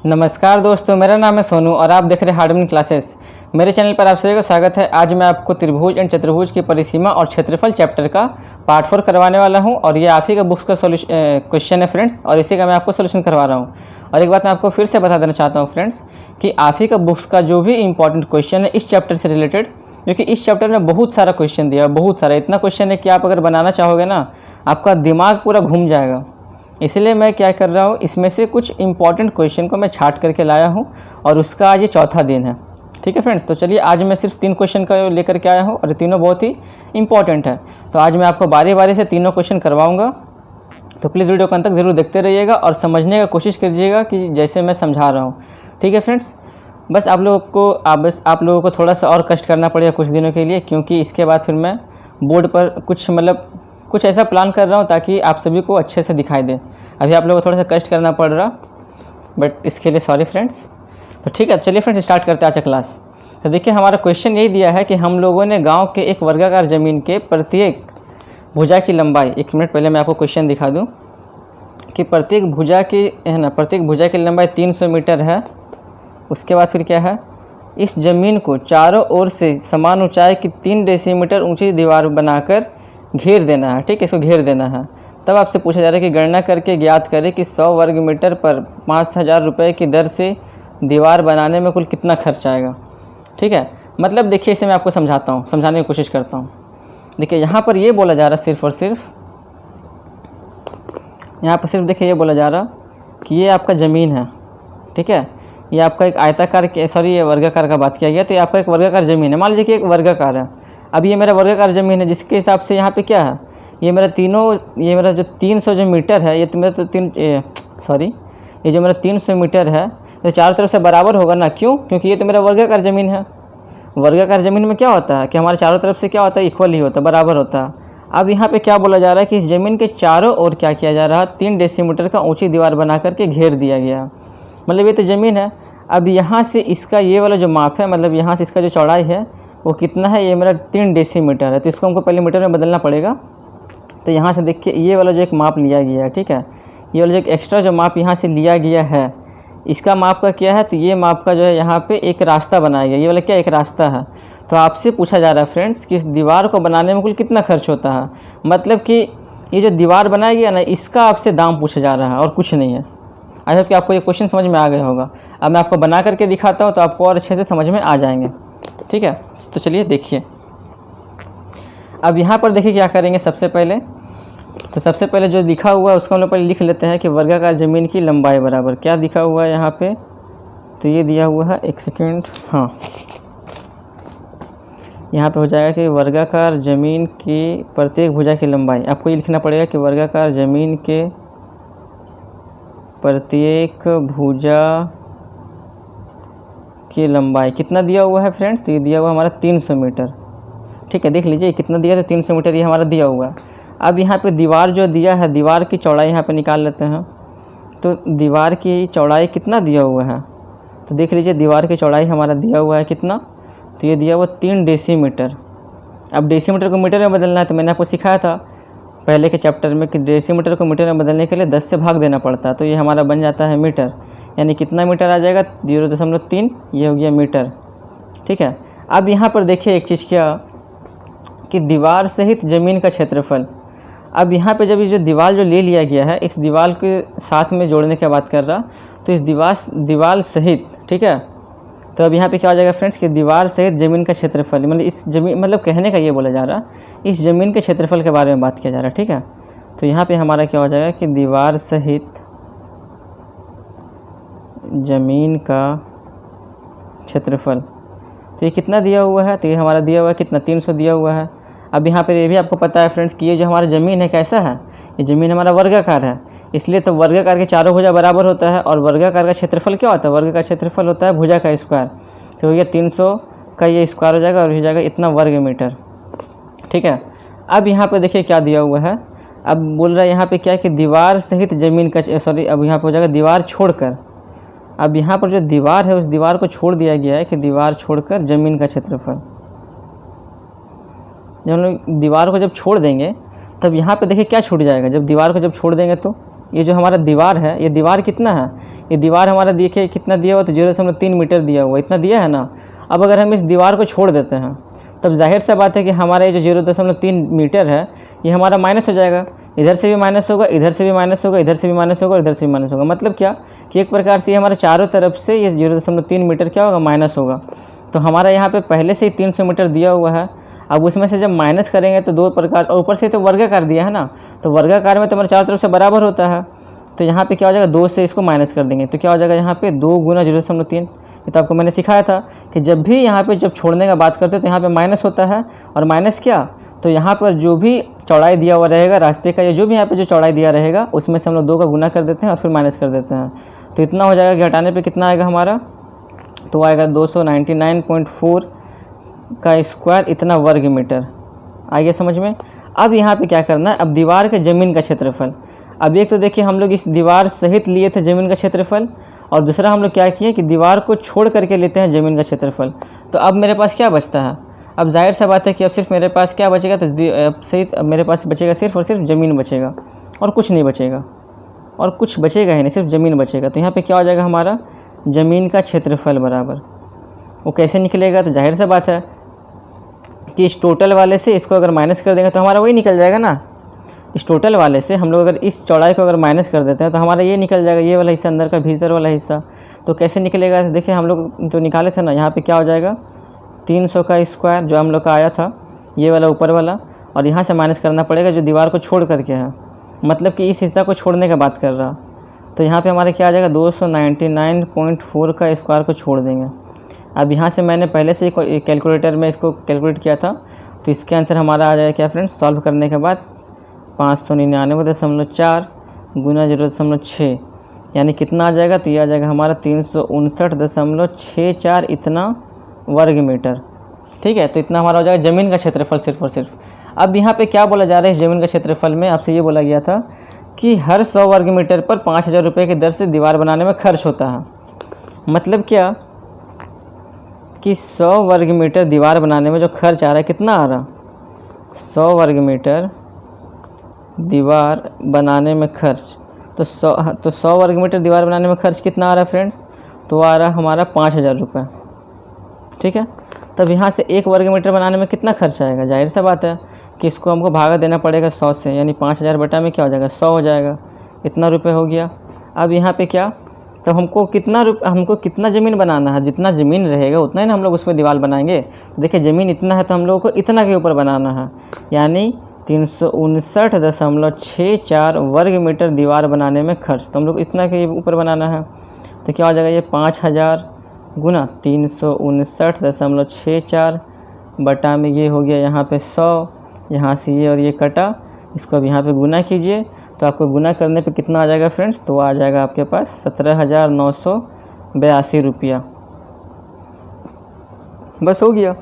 नमस्कार दोस्तों, मेरा नाम है सोनू और आप देख रहे हैं हार्डमनी क्लासेस। मेरे चैनल पर आप सभी का स्वागत है। आज मैं आपको त्रिभुज एंड चतुर्भुज की परिसीमा और क्षेत्रफल चैप्टर का पार्ट 4 करवाने वाला हूं और ये आप ही का बुक्स का क्वेश्चन है फ्रेंड्स, और इसी का मैं आपको सोल्यूशन करवा रहा हूं। और एक बात मैं आपको फिर से बता देना चाहता हूँ फ्रेंड्स कि आप ही का बुक्स का जो भी इंपॉर्टेंट क्वेश्चन है इस चैप्टर से रिलेटेड, क्योंकि इस चैप्टर में बहुत सारा क्वेश्चन दिया है, बहुत सारा, इतना क्वेश्चन है कि आप अगर बनाना चाहोगे ना आपका दिमाग पूरा घूम जाएगा। इसलिए मैं क्या कर रहा हूँ, इसमें से कुछ इंपॉर्टेंट क्वेश्चन को मैं छांट करके लाया हूँ और उसका आज ये चौथा दिन है। ठीक है फ्रेंड्स, तो चलिए आज मैं सिर्फ 3 क्वेश्चन का लेकर के आया हूँ और तीनों बहुत ही इंपॉर्टेंट है। तो आज मैं आपको बारी बारी से तीनों क्वेश्चन करवाऊँगा, तो प्लीज़ वीडियो को अंत तक ज़रूर देखते रहिएगा और समझने का कोशिश कीजिएगा कि जैसे मैं समझा रहा हूँ। ठीक है फ्रेंड्स, बस आप लोगों को थोड़ा सा और कष्ट करना पड़ेगा कुछ दिनों के लिए, क्योंकि इसके बाद फिर मैं बोर्ड पर कुछ ऐसा प्लान कर रहा हूँ ताकि आप सभी को अच्छे से दिखाई दे। अभी आप लोगों को थोड़ा सा कष्ट करना पड़ रहा, बट इसके लिए सॉरी फ्रेंड्स। तो ठीक है, चलिए फ्रेंड्स स्टार्ट करते हैं आज का क्लास। तो देखिए, हमारा क्वेश्चन यही दिया है कि हम लोगों ने गांव के एक वर्गाकार ज़मीन के प्रत्येक भुजा की लंबाई, 1 मिनट पहले मैं आपको क्वेश्चन दिखा दूँ कि प्रत्येक भुजा की लंबाई 300 मीटर है। उसके बाद फिर क्या है, इस ज़मीन को चारों ओर से समान ऊंचाई की 3 डेसीमीटर ऊंची दीवार बनाकर घेर देना है। ठीक है, इसको घेर देना है। तब आपसे पूछा जा रहा है कि गणना करके ज्ञात करें कि 100 वर्ग मीटर पर 5000 रुपये की दर से दीवार बनाने में कुल कितना खर्च आएगा। ठीक है, मतलब देखिए, इसे मैं आपको समझाने की कोशिश करता हूँ। देखिए, यहाँ पर ये बोला जा रहा सिर्फ और सिर्फ देखिए ये बोला जा रहा कि ये आपका ज़मीन है। ठीक है, ये आपका एक ये वर्गाकार का बात किया गया, तो ये आपका एक वर्गाकार ज़मीन है। मान लीजिए कि एक वर्गाकार है। अब ये मेरा वर्गाकार ज़मीन है, जिसके हिसाब से यहाँ पे क्या है, ये मेरा जो 300 जो मीटर है, ये जो मेरा 300 मीटर है, तो चारों तरफ से बराबर होगा ना। क्यों? क्योंकि ये तो मेरा वर्गाकार ज़मीन है। वर्गाकार ज़मीन में क्या होता है कि हमारे चारों तरफ से क्या होता है, इक्वल ही होता है, बराबर होता है। अब यहाँ पे क्या बोला जा रहा है कि इस ज़मीन के चारों ओर क्या किया जा रहा है, 3 डेसीमीटर का ऊँची दीवार बना करके घेर दिया गया। मतलब ये तो ज़मीन है। अब यहाँ से इसका ये वाला जो माप है, मतलब यहाँ से इसका जो चौड़ाई है वो कितना है, ये मेरा 3 डेसीमीटर है। तो इसको हमको पहले मीटर में बदलना पड़ेगा। तो यहाँ से देखिए, ये वाला जो एक माप लिया गया है, ठीक है, ये वाला जो एक एक्स्ट्रा जो माप यहाँ से लिया गया है, इसका माप का क्या है, तो ये माप का जो है यहाँ पे एक रास्ता बनाया गया। ये वाला क्या एक रास्ता है। तो आपसे पूछा जा रहा है फ्रेंड्स कि इस दीवार को बनाने में कुल कितना खर्च होता है। मतलब कि ये जो दीवार बनाया गया ना, इसका आपसे दाम पूछा जा रहा है और कुछ नहीं है। आई होप कि आपको ये क्वेश्चन समझ में आ गया होगा। अब मैं आपको बना करके दिखाता हूँ तो आपको और अच्छे से समझ में आ जाएंगे। ठीक है, तो चलिए देखिए। अब यहाँ पर देखिए क्या करेंगे। सबसे पहले जो लिखा हुआ है उसको हम लोग पहले लिख लेते हैं कि वर्गाकार ज़मीन की लंबाई बराबर क्या दिखा हुआ है यहाँ पे। तो ये दिया हुआ है, एक सेकेंड, हाँ, यहाँ पे हो जाएगा कि वर्गाकार ज़मीन की प्रत्येक भुजा की लंबाई। आपको ये लिखना पड़ेगा कि वर्गाकार ज़मीन के प्रत्येक भुजा की लंबाई कितना दिया हुआ है फ्रेंड्स। तो ये दिया हुआ हमारा 300 मीटर। ठीक है, देख लीजिए कितना दिया है, तो 300 मीटर ये हमारा दिया हुआ है। अब यहाँ पे दीवार जो दिया है, दीवार की चौड़ाई यहाँ पे निकाल लेते हैं। तो दीवार की चौड़ाई कितना दिया हुआ है, तो देख लीजिए दीवार की चौड़ाई हमारा दिया हुआ है कितना, तो ये दिया हुआ 3 डेसीमीटर। अब डेसीमीटर को मीटर में बदलना है, तो मैंने आपको सिखाया था पहले के चैप्टर में कि डेसीमीटर को मीटर में बदलने के लिए 10 से भाग देना पड़ता है। तो ये हमारा बन जाता है मीटर, यानी कितना मीटर आ जाएगा, 0.3, ये हो गया मीटर। ठीक है, अब यहाँ पर देखिए एक चीज़ क्या कि दीवार सहित ज़मीन का क्षेत्रफल। अब यहाँ पे जब ये जो दीवार जो ले लिया गया है, इस दीवार के साथ में जोड़ने की बात कर रहा, तो इस दीवार सहित, ठीक है, तो अब यहाँ पे क्या हो जाएगा फ्रेंड्स कि दीवार सहित ज़मीन का क्षेत्रफल, मतलब इस ज़मीन, मतलब कहने का ये बोला जा रहा, इस ज़मीन के क्षेत्रफल के बारे में बात किया जा रहा है। ठीक है, तो यहाँ पे हमारा क्या हो जाएगा कि दीवार सहित ज़मीन का क्षेत्रफल, तो ये कितना दिया हुआ है, तो ये हमारा दिया हुआ है कितना, 300 दिया हुआ है। अब यहाँ पर ये भी आपको पता है फ्रेंड्स कि ये जो हमारा ज़मीन है कैसा है, ये ज़मीन हमारा वर्गाकार है, इसलिए तो वर्गाकार के चारों भुजा बराबर होता है। और वर्गाकार का क्षेत्रफल क्या होता है, वर्ग का क्षेत्रफल होता है भुजा का स्क्वायर। तो ये 300 का ये स्क्वायर हो जाएगा और हो जाएगा इतना वर्ग मीटर। ठीक है, अब यहाँ पे देखिए क्या दिया हुआ है। अब बोल रहा है यहाँ पे क्या कि दीवार सहित ज़मीन का, अब यहाँ पे हो जाएगा दीवार छोड़कर। अब यहाँ पर जो दीवार है उस दीवार को छोड़ दिया गया है कि दीवार छोड़कर ज़मीन का क्षेत्रफल। जब हम लोग दीवार को जब छोड़ देंगे तब यहाँ पे देखिए क्या छूट जाएगा, जब दीवार को जब छोड़ देंगे तो ये जो हमारा दीवार है, ये दीवार कितना है, ये दीवार हमारा देखिए कितना दिया हुआ, तो 0.3 मीटर दिया हुआ, इतना दिया है ना। अब अगर हम इस दीवार को छोड़ देते हैं तब जाहिर सा बात है कि हमारा ये जो 0.3 मीटर है ये हमारा माइनस हो जाएगा। इधर से भी माइनस होगा, इधर से भी माइनस होगा, इधर से भी माइनस होगा और इधर से भी माइनस होगा। मतलब क्या कि एक प्रकार से ये हमारे चारों तरफ से ये 0.3 मीटर क्या होगा, माइनस होगा। तो हमारा यहाँ पे पहले से ही 300 मीटर दिया हुआ है। अब उसमें से जब माइनस करेंगे तो दो प्रकार, और ऊपर से तो वर्गाकार दिया है ना, तो वर्गाकार में तो हमारे चारों तरफ से बराबर होता है। तो यहाँ पे क्या हो जाएगा, 2 से इसको माइनस कर देंगे तो क्या हो जाएगा यहाँ पे 2 गुना 0.3। ये तो आपको मैंने सिखाया था कि जब भी यहाँ पे जब छोड़ने का बात करते हैं तो यहाँ पे माइनस होता है, और माइनस क्या, तो यहाँ पर जो भी चौड़ाई दिया हुआ रहेगा रास्ते का, या जो भी यहाँ पे जो चौड़ाई दिया रहेगा उसमें से हम लोग 2 का गुना कर देते हैं और फिर माइनस कर देते हैं। तो इतना हो जाएगा कि हटाने पे कितना आएगा हमारा, तो आएगा 299.4 का स्क्वायर, इतना वर्ग मीटर। आइए समझ में। अब यहाँ पे क्या करना है, अब दीवार के ज़मीन का क्षेत्रफल। अब एक तो देखिए हम लोग इस दीवार सहित लिए थे ज़मीन का क्षेत्रफल, और दूसरा हम लोग क्या किए कि दीवार को छोड़ करके लेते हैं ज़मीन का क्षेत्रफल। तो अब मेरे पास क्या बचता है, अब जाहिर सा बात है कि अब सिर्फ मेरे पास क्या बचेगा, तो सही अब मेरे पास बचेगा सिर्फ और सिर्फ ज़मीन बचेगा, और कुछ नहीं बचेगा, और कुछ बचेगा ही नहीं, सिर्फ ज़मीन बचेगा। तो यहाँ पे क्या हो जाएगा हमारा, ज़मीन का क्षेत्रफल बराबर, वो कैसे निकलेगा, तो जाहिर सा बात है कि इस टोटल वाले से इसको अगर माइनस कर देंगे तो हमारा वही निकल जाएगा ना। इस टोटल वाले से हम लोग अगर इस चौड़ाई को अगर माइनस कर देते हैं तो हमारा ये निकल जाएगा, ये वाला हिस्सा अंदर का भीतर वाला हिस्सा। तो कैसे निकलेगा, तो देखिए हम लोग तो निकाले थे ना, यहाँ पे क्या हो जाएगा 300 का स्क्वायर जो हम लोग का आया था, ये वाला ऊपर वाला, और यहाँ से माइनस करना पड़ेगा जो दीवार को छोड़ करके है, मतलब कि इस हिस्सा को छोड़ने का बात कर रहा। तो यहाँ पे हमारे क्या आ जाएगा 299.4 का स्क्वायर को छोड़ देंगे। अब यहाँ से मैंने पहले से ही कैलकुलेटर में इसको कैलकुलेट किया था, तो इसके आंसर हमारा आ जाएगा क्या फ्रेंड्स, सॉल्व करने के बाद 599.4 गुना 0.6, यानी कितना आ जाएगा, तो ये आ जाएगा हमारा 359.64 इतना वर्ग मीटर। ठीक है, तो इतना हमारा हो जाएगा ज़मीन का क्षेत्रफल सिर्फ और सिर्फ। अब यहाँ पे क्या बोला जा रहा है, इस ज़मीन का क्षेत्रफल में आपसे ये बोला गया था कि हर 100 वर्ग मीटर पर 5,000 रुपये की दर से दीवार बनाने में खर्च होता है। मतलब क्या कि 100 वर्ग मीटर दीवार बनाने में जो खर्च आ रहा है, कितना आ रहा, 100 वर्ग मीटर दीवार बनाने में खर्च, तो 100 वर्ग मीटर दीवार बनाने में खर्च कितना आ रहा है फ्रेंड्स, तो आ रहा हमारा 5,000 रुपये। ठीक है, तब यहाँ से 1 वर्ग मीटर बनाने में कितना खर्च आएगा, जाहिर सा बात है कि इसको हमको भागा देना पड़ेगा 100 से, यानी 5,000 बटा में क्या हो जाएगा 100 हो जाएगा, इतना रुपये हो गया। अब यहाँ पे क्या, तो हमको कितना ज़मीन बनाना है, जितना ज़मीन रहेगा उतना ही ना हम लोग उसमें दीवार बनाएंगे। तो देखिए ज़मीन इतना है तो हम लोगों को इतना के ऊपर बनाना है, यानी 359.64 वर्ग मीटर दीवार बनाने में खर्च, तो हम लोग इतना के ऊपर बनाना है। तो क्या हो जाएगा ये 5,000 गुना 359.64 बटा में ये हो गया यहाँ पे 100, यहाँ से ये और ये कटा, इसको अब यहाँ पे गुना कीजिए, तो आपको गुना करने पे कितना आ जाएगा फ्रेंड्स, तो आ जाएगा आपके पास 17,982 रुपया। बस हो गया।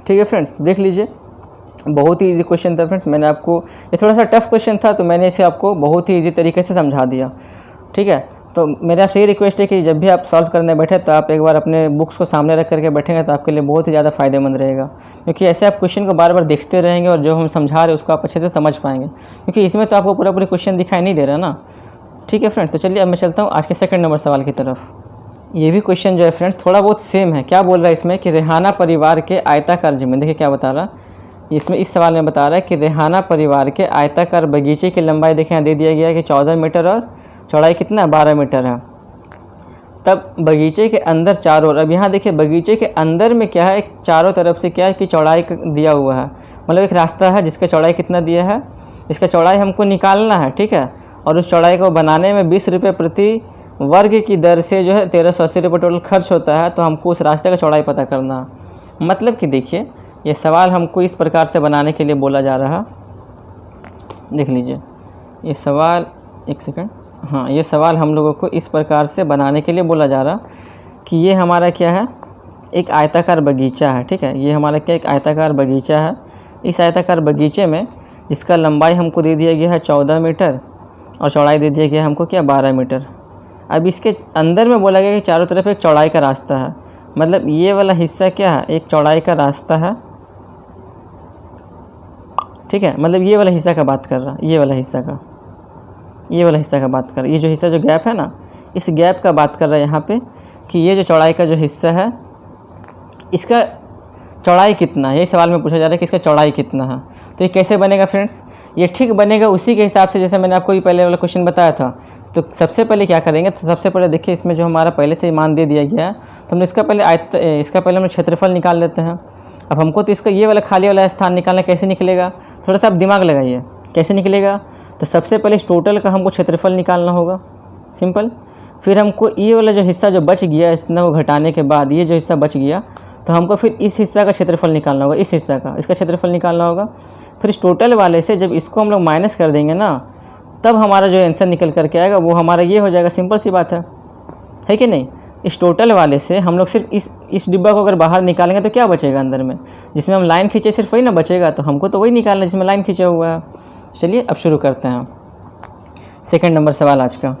ठीक है फ्रेंड्स, देख लीजिए, बहुत ही इजी क्वेश्चन था फ्रेंड्स। मैंने आपको, ये थोड़ा सा टफ क्वेश्चन था तो मैंने इसे आपको बहुत ही इजी तरीके से समझा दिया। ठीक है, तो मेरा आपसे ये रिक्वेस्ट है कि जब भी आप सॉल्व करने बैठे तो आप एक बार अपने बुक्स को सामने रख करके बैठेंगे तो आपके लिए बहुत ही ज़्यादा फ़ायदेमंद रहेगा, क्योंकि ऐसे आप क्वेश्चन को बार बार देखते रहेंगे और जो हम समझा रहे हैं उसको आप अच्छे से समझ पाएंगे, क्योंकि इसमें तो आपको पूरा क्वेश्चन दिखाई नहीं दे रहा ना। ठीक है फ्रेंड्स, तो चलिए अब मैं चलता हूँ आज के सेकंड नंबर सवाल की तरफ। ये भी क्वेश्चन जो है फ्रेंड्स थोड़ा बहुत सेम है। क्या बोल रहा है इसमें कि रेहाना परिवार के आयताकार ज़मीन, देखिए क्या बता रहा, इसमें इस सवाल में बता रहा है कि रेहाना परिवार के आयताकार बगीचे की लंबाई देखें यहाँ दे दिया गया है कि 14 मीटर और चौड़ाई कितना 12 मीटर है। तब बगीचे के अंदर चारों ओर, अब यहाँ देखिए बगीचे के अंदर में क्या है, चारों तरफ से क्या है कि चौड़ाई दिया हुआ है, मतलब एक रास्ता है जिसका चौड़ाई कितना दिया है, इसका चौड़ाई हमको निकालना है। ठीक है, और उस चौड़ाई को बनाने में 20 रुपये प्रति वर्ग की दर से जो है 1380 रुपये टोटल खर्च होता है। तो हमको उस रास्ते का चौड़ाई पता करना है। मतलब कि देखिए ये सवाल हमको इस प्रकार से बनाने के लिए बोला जा रहा, देख लीजिए ये सवाल, एक सेकंड, हाँ ये सवाल हम लोगों को इस प्रकार से बनाने के लिए बोला जा रहा कि ये हमारा क्या है, एक आयताकार बगीचा है। ठीक है, ये हमारा क्या एक आयताकार बगीचा है। इस आयताकार बगीचे में जिसका लंबाई हमको दे दिया गया है 14 मीटर और चौड़ाई दे दिया गया है हमको क्या 12 मीटर। अब इसके अंदर में बोला गया कि चारों तरफ एक चौड़ाई का रास्ता है, मतलब ये वाला हिस्सा क्या है, एक चौड़ाई का रास्ता है। ठीक है, मतलब ये वाला हिस्सा का बात कर रहा, ये वाला हिस्सा का, ये वाला हिस्सा का बात कर, ये जो हिस्सा जो गैप है ना, इस गैप का बात कर रहा है यहाँ पे कि ये जो चौड़ाई का जो हिस्सा है इसका चौड़ाई कितना है, यही सवाल में पूछा जा रहा है कि इसका चौड़ाई कितना है। तो ये कैसे बनेगा फ्रेंड्स, ये ठीक बनेगा उसी के हिसाब से जैसे मैंने आपको ये पहले वाला क्वेश्चन बताया था। तो सबसे पहले क्या करेंगे, तो सबसे पहले देखिए इसमें जो हमारा पहले से ही मान दे दिया गया है, तो हम इसका पहले हम क्षेत्रफल निकाल लेते हैं। अब हमको तो इसका ये वाला खाली वाला स्थान निकालना कैसे निकलेगा, थोड़ा सा आप दिमाग लगाइए कैसे निकलेगा। तो सबसे पहले इस टोटल का हमको क्षेत्रफल निकालना होगा, सिंपल। फिर हमको ये वाला जो हिस्सा जो बच गया इतना को घटाने के बाद ये जो हिस्सा बच गया, तो हमको फिर इस हिस्सा का क्षेत्रफल निकालना होगा, इस हिस्सा का इसका क्षेत्रफल निकालना होगा। फिर इस टोटल वाले से जब इसको हम लोग माइनस कर देंगे ना, तब हमारा जो आंसर निकल करके आएगा वो हमारा ये हो जाएगा। सिंपल सी बात है कि नहीं। इस टोटल वाले से हम लोग सिर्फ इस डिब्बा को अगर बाहर निकालेंगे तो क्या बचेगा अंदर में, जिसमें हम लाइन खींचे सिर्फ वही ना बचेगा। तो हमको तो वही निकालना है जिसमें लाइन खींचा हुआ है। चलिए अब शुरू करते हैं सेकंड नंबर सवाल आज का।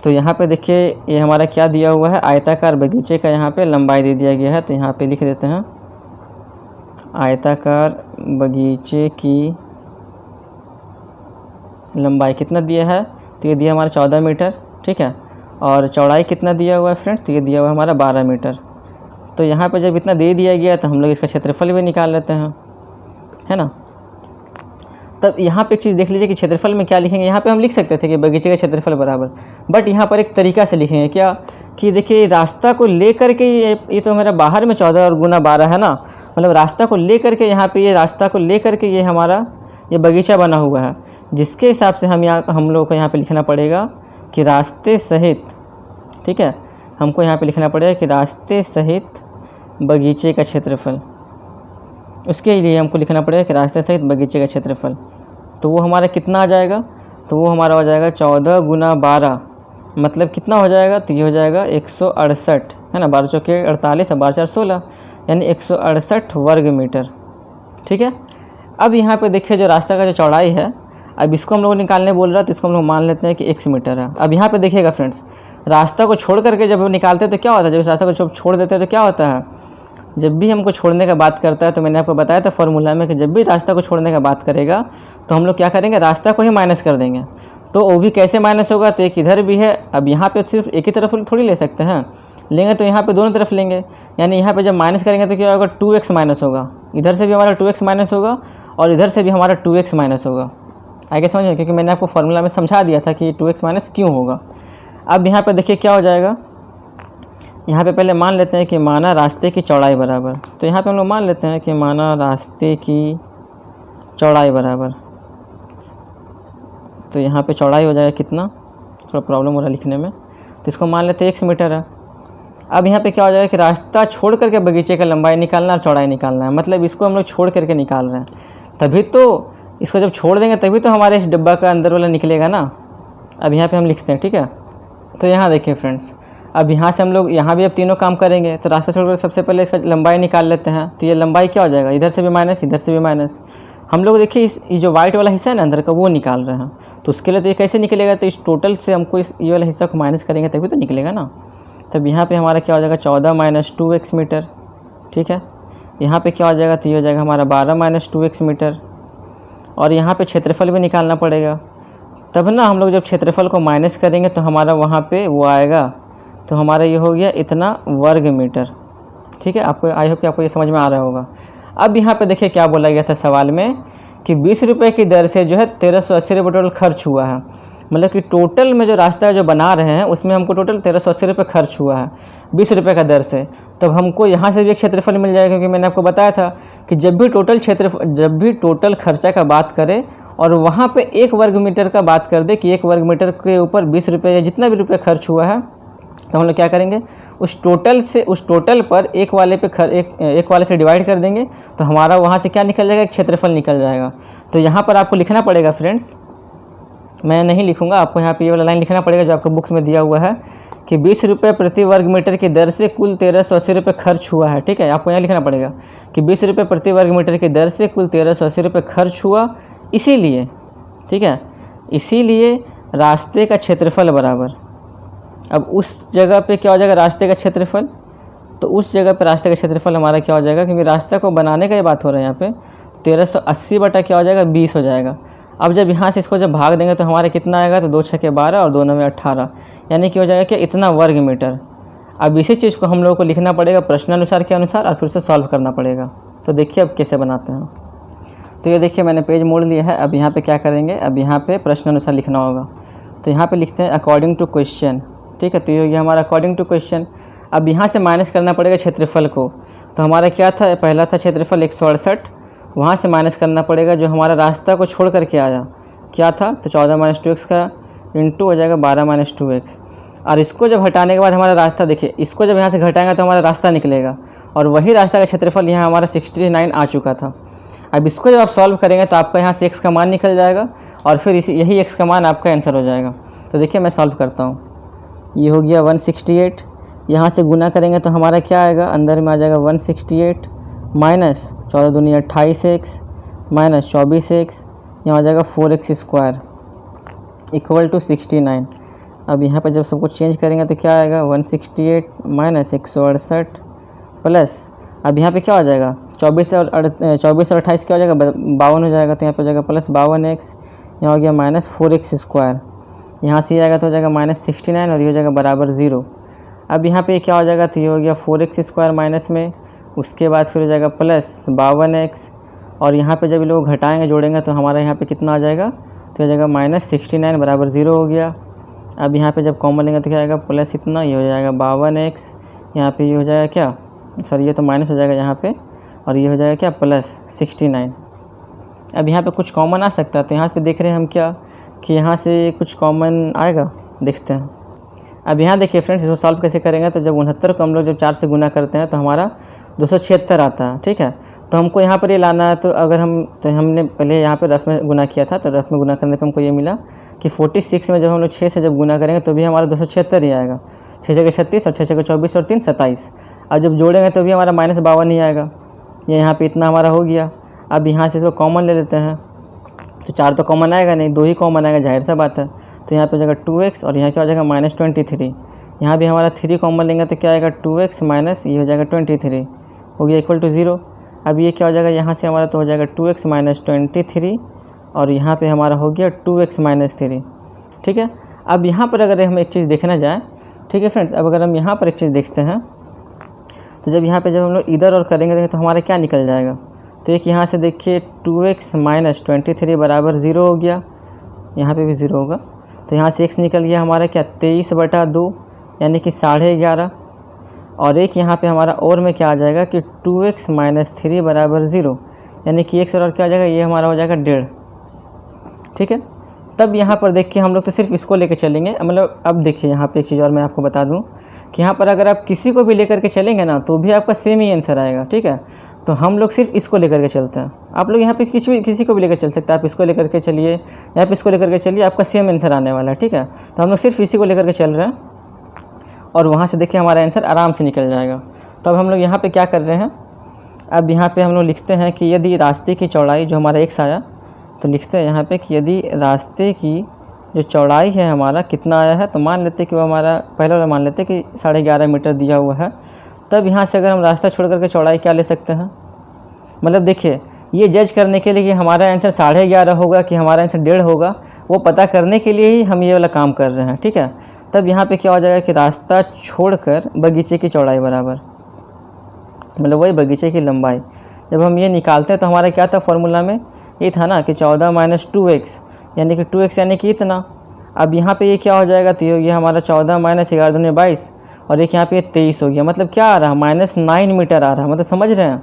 तो यहाँ पे देखिए ये हमारा क्या दिया हुआ है, आयताकार बगीचे का यहाँ पे लंबाई दे दिया गया है। तो यहाँ पे लिख देते हैं आयताकार बगीचे की लंबाई कितना दिया है, तो ये दिया हमारा 14 मीटर, ठीक है। और चौड़ाई कितना दिया हुआ है फ्रेंड्स, तो ये दिया हुआ है हमारा 12 मीटर। तो यहाँ पे जब इतना दे दिया गया तो हम लोग इसका क्षेत्रफल भी निकाल लेते हैं, है ना। तब यहाँ पे एक चीज़ देख लीजिए कि क्षेत्रफल में क्या लिखेंगे। यहाँ पे हम लिख सकते थे कि बगीचे का क्षेत्रफल बराबर, बट यहाँ पर एक तरीका से लिखेंगे क्या कि देखिए रास्ता को ले करके ये तो मेरा बाहर में 14 और गुना 12 है ना, मतलब रास्ता को ले करके यहाँ पे ये रास्ता को ले करके ये हमारा ये बगीचा बना हुआ है, जिसके हिसाब से हम लोग को यहाँ पे लिखना पड़ेगा कि रास्ते सहित, ठीक है, हमको यहाँ पे लिखना पड़ेगा कि रास्ते सहित बगीचे का क्षेत्रफल। उसके लिए हमको लिखना पड़ेगा कि रास्ते सहित बगीचे का क्षेत्रफल। तो वो हमारा कितना आ जाएगा, तो वो हमारा हो जाएगा 14 गुना 12, मतलब कितना हो जाएगा, तो ये हो जाएगा 168, है ना। 12 चौके 48 और 12 4 16, यानी 168 वर्ग मीटर, ठीक है। अब यहाँ पे देखिए जो रास्ता का जो चौड़ाई है, अब इसको हम लोग निकालने बोल रहा है, तो इसको हम लोग मान लेते हैं कि x मीटर है। अब यहाँ पे देखिएगा फ्रेंड्स, रास्ता को छोड़ करके जब निकालते हैं तो क्या होता है, जब इस रास्ता को जब छोड़ देते हैं तो क्या होता है, जब भी हमको छोड़ने का बात करता है, तो मैंने आपको बताया था फॉर्मूला में कि जब भी रास्ता को छोड़ने का बात करेगा तो हम लोग क्या करेंगे, रास्ता को ही माइनस कर देंगे। तो वो भी कैसे माइनस होगा, तो एक इधर भी है। अब यहाँ पे सिर्फ एक ही तरफ थोड़ी ले सकते हैं, लेंगे तो यहाँ पे दोनों तरफ लेंगे, यानी यहाँ पे जब माइनस करेंगे तो क्या होगा, 2x माइनस होगा। इधर से भी हमारा 2x माइनस होगा और इधर से भी हमारा 2x माइनस होगा। आगे समझिए, क्योंकि मैंने आपको फॉर्मूला में समझा दिया था कि 2x माइनस क्यों होगा। अब यहाँ पे देखिए क्या हो जाएगा, यहाँ पे पहले मान लेते हैं कि माना रास्ते की चौड़ाई बराबर। तो यहाँ पे हम लोग मान लेते हैं कि माना रास्ते की चौड़ाई बराबर, तो यहाँ पे चौड़ाई हो जाएगा कितना, थोड़ा प्रॉब्लम हो रहा है लिखने में, तो इसको मान लेते हैं 1 मीटर है। अब यहाँ पे क्या हो जाएगा कि रास्ता छोड़ करके बगीचे का लंबाई निकालना और चौड़ाई निकालना है, मतलब इसको हम लोग छोड़ करके निकाल रहे हैं। तभी तो इसको जब छोड़ देंगे तभी तो हमारे इस डब्बा का अंदर वाला निकलेगा ना। अब यहाँ पे हम लिखते हैं, ठीक है। तो यहाँ देखिए फ्रेंड्स, अब यहाँ से हम लोग यहाँ भी अब तीनों काम करेंगे। तो रास्ता छोड़कर सबसे पहले इसका लंबाई निकाल लेते हैं। तो ये लंबाई क्या हो जाएगा, इधर से भी माइनस इधर से भी माइनस। हम लोग देखिए ये जो वाइट वाला हिस्सा है ना अंदर का, वो निकाल रहे हैं। तो उसके लिए तो ये कैसे निकलेगा, तो इस टोटल से हमको ये वाला हिस्सा को माइनस करेंगे तभी तो निकलेगा ना। तब यहाँ पे हमारा क्या हो जाएगा, 14 माइनस 2x मीटर, ठीक है। यहाँ पे क्या हो जाएगा, तो ये हो जाएगा हमारा 12 माइनस 2x मीटर। और यहाँ पे क्षेत्रफल भी निकालना पड़ेगा, तब ना हम लोग जब क्षेत्रफल को माइनस करेंगे तो हमारा वहाँ पे वो आएगा, तो हमारा ये हो गया इतना वर्ग मीटर, ठीक है। आपको आई होप कि आपको ये समझ में आ रहा होगा। अब यहाँ पे देखिए क्या बोला गया था सवाल में कि 20 रुपये की दर से जो है 1380 रुपये टोटल खर्च हुआ है। मतलब कि टोटल में जो रास्ता जो बना रहे हैं उसमें हमको टोटल 1380 रुपये खर्च हुआ है 20 रुपये का दर से। तब हमको यहाँ से भी एक क्षेत्रफल मिल जाएगा, क्योंकि मैंने आपको बताया था कि जब भी टोटल खर्चा का बात करें और वहाँ पे 1 वर्ग मीटर का बात कर दे कि 1 वर्ग मीटर के ऊपर 20 रुपये या जितना भी रुपये खर्च हुआ है, तो हम लोग क्या करेंगे, उस टोटल पर एक वाले से डिवाइड कर देंगे, तो हमारा वहाँ से क्या निकल जाएगा, एक क्षेत्रफल निकल जाएगा। तो यहाँ पर आपको लिखना पड़ेगा फ्रेंड्स, मैं नहीं लिखूँगा, आपको यहाँ पे ये वाला लाइन लिखना पड़ेगा जो आपको बुक्स में दिया हुआ है कि 20 रुपये प्रति वर्ग मीटर की दर से कुल 1380 रुपये खर्च हुआ है, ठीक है। आपको यहाँ लिखना पड़ेगा कि 20 रुपये प्रति वर्ग मीटर की दर से कुल 1380 रुपये खर्च हुआ, इसीलिए, ठीक है, इसीलिए रास्ते का क्षेत्रफल बराबर। अब उस जगह पे क्या हो जाएगा, रास्ते का क्षेत्रफल, तो उस जगह पे रास्ते का क्षेत्रफल हमारा क्या हो जाएगा, क्योंकि रास्ते को बनाने का ये बात हो रहा है यहाँ पे, 1380 बटा क्या हो जाएगा, 20 हो जाएगा। अब जब यहाँ से इसको जब भाग देंगे तो हमारे कितना आएगा, तो 2 छक्के 12 और 2 9 18, यानी कि हो जाएगा कि इतना वर्ग मीटर। अब इसी चीज़ को हम लोगों को लिखना पड़ेगा प्रश्नानुसार के अनुसार और फिर से सॉल्व करना पड़ेगा। तो देखिए अब कैसे बनाते हैं। तो ये देखिए मैंने पेज मोड़ लिया है। अब यहाँ पे क्या करेंगे, अब यहाँ पे प्रश्नानुसार लिखना होगा। तो यहाँ पे लिखते हैं अकॉर्डिंग टू क्वेश्चन, ठीक है। तो ये हो गया हमारा अकॉर्डिंग टू क्वेश्चन। अब यहाँ से माइनस करना पड़ेगा क्षेत्रफल को। तो हमारा क्या था, पहला था क्षेत्रफल 168, वहाँ से माइनस करना पड़ेगा जो हमारा रास्ता को छोड़ करके आया, क्या था, तो 14 - 2x का इंटू हो जाएगा 12 - 2x। और इसको जब हटाने के बाद हमारा रास्ता देखिए, इसको जब यहाँ से घटाएंगे तो हमारा रास्ता निकलेगा और वही रास्ता का क्षेत्रफल यहाँ हमारा 69 आ चुका था। अब इसको जब आप सॉल्व करेंगे तो आपका यहाँ से x का मान निकल जाएगा और फिर यही x का मान आपका आंसर हो जाएगा। तो देखिए मैं सॉल्व करता हूँ। ये हो गया 168, यहाँ से गुना करेंगे तो हमारा क्या आएगा, अंदर में आ जाएगा 168 माइनस 14 दूनी 28x माइनस 24x, यहाँ हो जाएगा 4x² इक्वल टू 69। अब यहाँ पर जब सब कुछ चेंज करेंगे तो क्या आएगा, 168 माइनस 168 प्लस, अब यहाँ पे क्या हो जाएगा, 24 और 28 क्या हो जाएगा, 52 हो जाएगा। तो यहाँ पे हो जाएगा प्लस 52x, यहाँ हो गया माइनस 4x², यहाँ से ये आएगा तो हो जाएगा माइनस 69 और ये हो जाएगा बराबर 0। अब यहाँ पे क्या हो जाएगा, तो ये हो गया 4x² माइनस में, उसके बाद फिर हो जाएगा प्लस 52x और यहाँ पे जब लोग घटाएंगे जोड़ेंगे तो हमारा यहाँ पे कितना आ जाएगा, तो हो जाएगा माइनस 69 बराबर 0 हो गया। अब यहाँ पे जब कॉमन लेंगे तो क्या आएगा, प्लस इतना, ये हो जाएगा 52x, यहाँ पे ये हो जाएगा क्या, सॉरी ये तो माइनस हो जाएगा यहाँ पे, और ये हो जाएगा क्या, प्लस 69। अब यहाँ पे कुछ कॉमन आ सकता है, तो यहाँ पे देख रहे हैं हम क्या कि यहाँ से कुछ कॉमन आएगा, देखते हैं। अब यहाँ देखिए फ्रेंड्स, इसको सॉल्व कैसे करेंगे, तो जब 69 को हम लोग जब 4 से गुना करते हैं तो हमारा 276 आता है, ठीक है। तो हमको यहाँ पर ये लाना है, तो अगर हमने पहले यहाँ पे रफ में गुना किया था, तो रफ में गुना करने पर हमको ये मिला कि 46 में जब हम लोग 6 से जब गुना करेंगे तो भी हमारा 276 ही आएगा। 6 जगह 36 और 6 जगह 24 और 3 27। अब जब जोड़ेंगे तो भी हमारा माइनस 52 ही आएगा। ये यहाँ पे इतना हमारा हो गया। अब यहाँ से इसको कॉमन ले लेते हैं, तो 4 तो कॉमन आएगा नहीं, 2 ही कॉमन आएगा, जाहिर सा बात है। तो यहाँ पे हो जाएगा 2x और यहाँ क्या हो जाएगा माइनस 23। यहाँ भी हमारा 3 कॉमन लेंगे तो क्या आएगा, 2x माइनस ये हो जाएगा 23 हो गया इक्वल टू 0। अब ये क्या हो जाएगा, यहाँ से हमारा तो हो जाएगा 2x माइनस 23 और यहाँ पे हमारा हो गया 2x माइनस 3, ठीक है। अब यहाँ पर अगर हम एक चीज़ देखना जाए, ठीक है फ्रेंड्स, अब अगर हम यहाँ पर एक चीज़ देखते हैं तो जब यहाँ पे जब हम लोग इधर और करेंगे तो हमारा क्या निकल जाएगा, तो एक यहाँ से देखिए 2x माइनस 23 बराबर 0 हो गया, यहाँ पे भी 0 होगा। तो यहाँ से x निकल गया हमारा क्या, 23/2 यानी कि 11.5, और एक यहाँ पे हमारा और में क्या आ जाएगा कि 2x माइनस 3 बराबर 0 यानी कि x और क्या आ जाएगा, ये हमारा हो जाएगा 1.5, ठीक है। तब यहाँ पर देखिए हम लोग तो सिर्फ इसको लेकर चलेंगे, मतलब अब देखिए यहाँ पे एक चीज़ और मैं आपको बता दूँ कि यहाँ पर अगर आप किसी को भी लेकर के चलेंगे ना तो भी आपका सेम ही आंसर आएगा, ठीक है। तो हम लोग सिर्फ इसको लेकर के चलते हैं। आप लोग यहाँ पे किसी को भी लेकर चल सकते हैं, आप इसको लेकर के चलिए या आप इसको लेकर के चलिए, आपका सेम आंसर आने वाला है, ठीक है। तो हम लोग सिर्फ इसी को लेकर के चल रहे हैं और वहाँ से देखिए हमारा आंसर आराम से निकल जाएगा। तो अब हम लोग यहाँ पे क्या कर रहे हैं, अब यहाँ पे हम लोग लिखते हैं कि यदि रास्ते की चौड़ाई जो हमारा x आया, तो लिखते हैं यहाँ पे कि यदि रास्ते की जो चौड़ाई है हमारा कितना आया है, तो मान लेते कि वो हमारा पहले वाला मान लेते कि 11.5 मीटर दिया हुआ है। तब यहाँ से अगर हम रास्ता छोड़ करके चौड़ाई क्या ले सकते हैं, मतलब देखिए ये जज करने के लिए कि हमारा आंसर 11.5 होगा कि हमारा आंसर 1.5 होगा, वो पता करने के लिए ही हम ये वाला काम कर रहे हैं, ठीक है। तब यहाँ पे क्या हो जाएगा कि रास्ता छोड़कर बगीचे की चौड़ाई बराबर, मतलब वही बगीचे की लंबाई। जब हम ये निकालते हैं तो हमारा क्या था फॉर्मूला में, ये था ना कि 14 माइनस 2x यानी कि 2x यानी कि इतना। अब यहाँ पे ये क्या हो जाएगा, तो ये हमारा 14 माइनस 11 दूनी 22 और एक यहाँ पे 23 हो गया। मतलब क्या आ रहा है, -9 मीटर आ रहा है। मतलब समझ रहे हैं,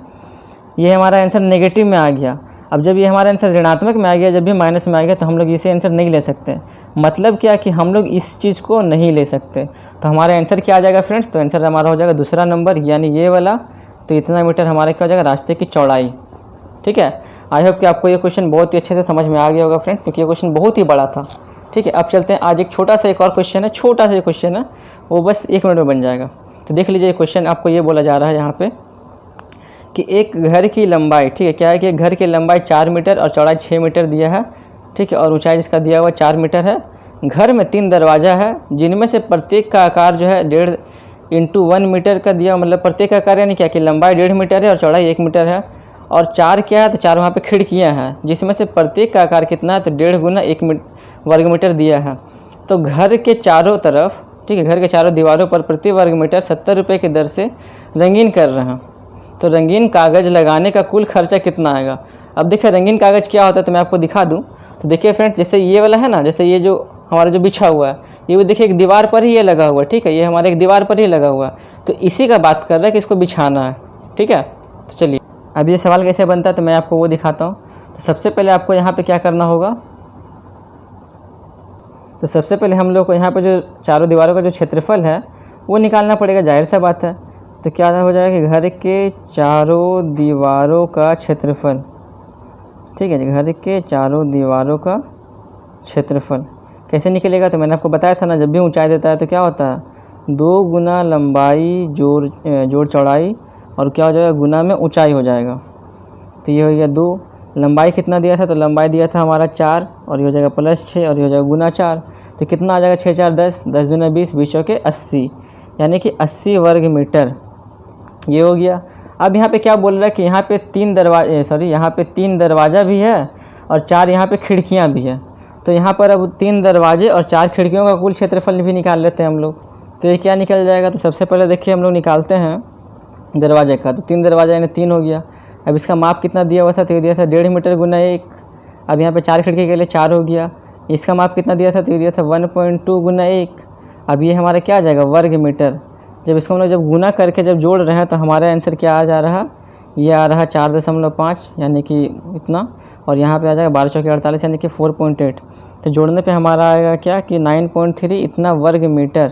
ये हमारा आंसर नेगेटिव में आ गया। अब जब ये हमारा आंसर ऋणात्मक में आ गया, जब भी माइनस में आ गया, तो हम लोग इसे आंसर नहीं ले सकते। मतलब क्या कि हम लोग इस चीज़ को नहीं ले सकते। तो हमारा आंसर क्या आ जाएगा फ्रेंड्स, तो आंसर हमारा हो जाएगा दूसरा नंबर यानी ये वाला। तो इतना मीटर हमारा क्या हो जाएगा, रास्ते की चौड़ाई, ठीक है। आई होप कि आपको ये क्वेश्चन बहुत ही अच्छे से समझ में आ गया होगा फ्रेंड्स, क्योंकि ये क्वेश्चन बहुत ही बड़ा था, ठीक है। अब चलते हैं, आज एक छोटा सा एक और क्वेश्चन है, छोटा सा क्वेश्चन है, वो बस 1 मिनट में बन जाएगा। तो देख लीजिए क्वेश्चन, आपको ये बोला जा रहा है यहाँ पे कि एक घर की लंबाई, ठीक है, क्या है कि घर की लंबाई 4 मीटर और चौड़ाई 6 मीटर दिया है, ठीक है, और ऊंचाई इसका दिया हुआ 4 मीटर है। घर में 3 दरवाज़ा है, जिनमें से प्रत्येक का आकार जो है 1.5 × 1 मीटर का दिया, मतलब प्रत्येक का आकार यानी क्या कि लंबाई 1.5 मीटर है और चौड़ाई 1 मीटर है। और 4 क्या है, तो 4 वहाँ पे खिड़कियाँ हैं, जिसमें से प्रत्येक का आकार कितना है, तो 1.5 गुना 1 वर्ग मीटर दिया है। तो घर के चारों तरफ, ठीक है, घर के चारों दीवारों पर प्रति वर्ग मीटर 70 रुपये की दर से रंगीन कर रहे हैं। तो रंगीन कागज़ लगाने का कुल खर्चा कितना आएगा। अब देखिए रंगीन कागज़ क्या होता है, तो मैं आपको दिखा दूँ। तो देखिए फ्रेंड्स, जैसे ये वाला है ना, जैसे ये जो हमारा जो बिछा हुआ है, ये भी देखिए एक दीवार पर ही ये लगा हुआ है, ठीक है, ये हमारे एक दीवार पर ही लगा हुआ है। तो इसी का बात कर रहा है कि इसको बिछाना है, ठीक है। तो चलिए अब ये सवाल कैसे बनता है, तो मैं आपको वो दिखाता हूँ। तो सबसे पहले आपको यहाँ पे क्या करना होगा, तो सबसे पहले हम लोग को यहाँ पे जो चारों दीवारों का जो क्षेत्रफल है वो निकालना पड़ेगा, जाहिर सा बात है। तो क्या हो जाएगा कि घर के चारों दीवारों का क्षेत्रफल, ठीक है, घर के चारों दीवारों का क्षेत्रफल कैसे निकलेगा। तो मैंने आपको बताया था ना, जब भी ऊंचाई देता है तो क्या होता है, 2 गुना लंबाई जोड़ चौड़ाई और क्या हो जाएगा, गुना में ऊंचाई हो जाएगा। तो ये हो गया 2, लंबाई कितना दिया था, तो लंबाई दिया था हमारा 4, और ये हो जाएगा प्लस 6, और ये हो जाएगा गुना 4। तो कितना आ जाएगा, 6 4 10, 10 दूना 20, 20 चौके 80, यानी कि 80 वर्ग मीटर ये हो गया। अब यहाँ पे क्या बोल रहा है कि यहाँ पे 3 दरवाज़ा भी है और 4 यहाँ पे खिड़कियाँ भी है। तो यहाँ पर अब 3 दरवाजे और 4 खिड़कियों का कुल क्षेत्रफल भी निकाल लेते हैं हम लोग। तो ये क्या निकल जाएगा, तो सबसे पहले देखिए हम लोग निकालते हैं दरवाजे का। तो 3 दरवाजा यानी 3 हो गया। अब इसका माप कितना दिया हुआ था, तो ये दिया था 1.5 मीटर गुना 1। अब यहाँ पे 4 खिड़की के लिए 4 हो गया। इसका माप कितना दिया था, तो ये दिया था 1.2 गुना 1। अब ये हमारा क्या आ जाएगा, वर्ग मीटर। जब इसको हम लोग जब गुना करके जब जोड़ रहे हैं तो हमारा आंसर क्या आ जा रहा, ये आ रहा 4.5 यानी कि इतना, और यहाँ पे आ जाएगा 12 चौके 48 यानी कि 4.8। तो जोड़ने पे हमारा आएगा क्या कि 9.3 इतना वर्ग मीटर,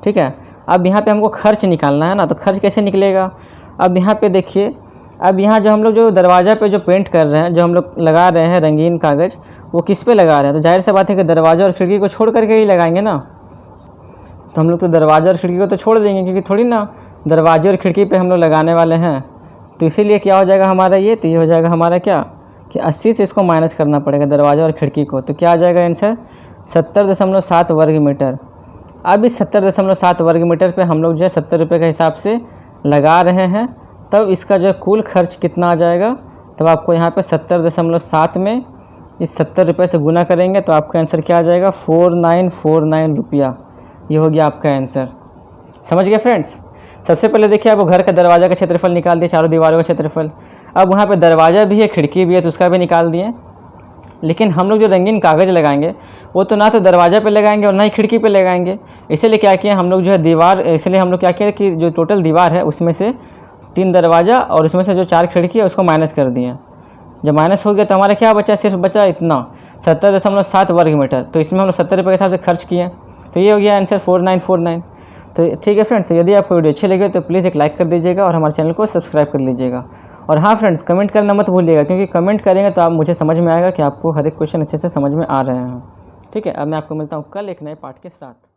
ठीक है। अब यहाँ पे हमको खर्च निकालना है ना, तो खर्च कैसे निकलेगा। अब यहाँ पे देखिए, अब यहाँ जो हम लोग जो दरवाज़ा पे जो पेंट कर रहे हैं, जो हम लोग लगा रहे हैं रंगीन कागज़, वो किस पे लगा रहे हैं, तो जाहिर सी बात है कि दरवाज़ा और खिड़की को छोड़ करके ही लगाएंगे ना। तो हम लोग तो दरवाज़ा और खिड़की को तो छोड़ देंगे, क्योंकि थोड़ी ना दरवाजे और खिड़की पे हम लोग लगाने वाले हैं। तो इसीलिए क्या हो जाएगा हमारा ये, तो ये हो जाएगा हमारा क्या कि 80 से इसको माइनस करना पड़ेगा दरवाज़ा और खिड़की को। तो क्या आ जाएगा आंसर, 70.7 वर्ग मीटर। अब इस 70.7 वर्ग मीटर पे हम लोग जो है 70 रुपये के हिसाब से लगा रहे हैं, तब इसका जो कुल खर्च कितना आ जाएगा। तब आपको यहाँ पे 70.7 में इस 70 रुपये से गुना करेंगे तो आपका आंसर क्या आ जाएगा, 4949 रुपया। ये हो गया आपका आंसर। समझ गए फ्रेंड्स। सबसे पहले देखिए आपको घर का दरवाज़ा का क्षेत्रफल निकाल दिया, चारों दीवारों का क्षेत्रफल। अब वहाँ पे दरवाज़ा भी है, खिड़की भी है, तो उसका भी निकाल दिए। लेकिन हम लोग जो रंगीन कागज़ लगाएंगे वो तो ना तो दरवाज़ा पे लगाएंगे और ना ही खिड़की पे लगाएंगे। इसलिए क्या किया हम लोग जो है दीवार, इसलिए हम लोग क्या किया कि जो टोटल दीवार है उसमें से 3 दरवाज़ा और उसमें से जो 4 खिड़की है उसको माइनस कर दिए। जब माइनस हो गया तो हमारा क्या बचा, सिर्फ बचा इतना 70.7 वर्ग मीटर। तो इसमें हम लोग 70 रुपये के हिसाब से खर्च किए। तो ये हो गया आंसर 4949। तो ठीक है फ्रेंड्स, तो यदि आपको वीडियो अच्छी लगे तो प्लीज़ एक लाइक कर दीजिएगा और हमारे चैनल को सब्सक्राइब कर लीजिएगा। और हाँ फ्रेंड्स, कमेंट करना मत भूलिएगा, क्योंकि कमेंट करेंगे तो आप मुझे समझ में आएगा कि आपको हर एक क्वेश्चन अच्छे से समझ में आ रहे हैं। ठीक है, अब मैं आपको मिलता हूँ कल एक नए पाठ के साथ।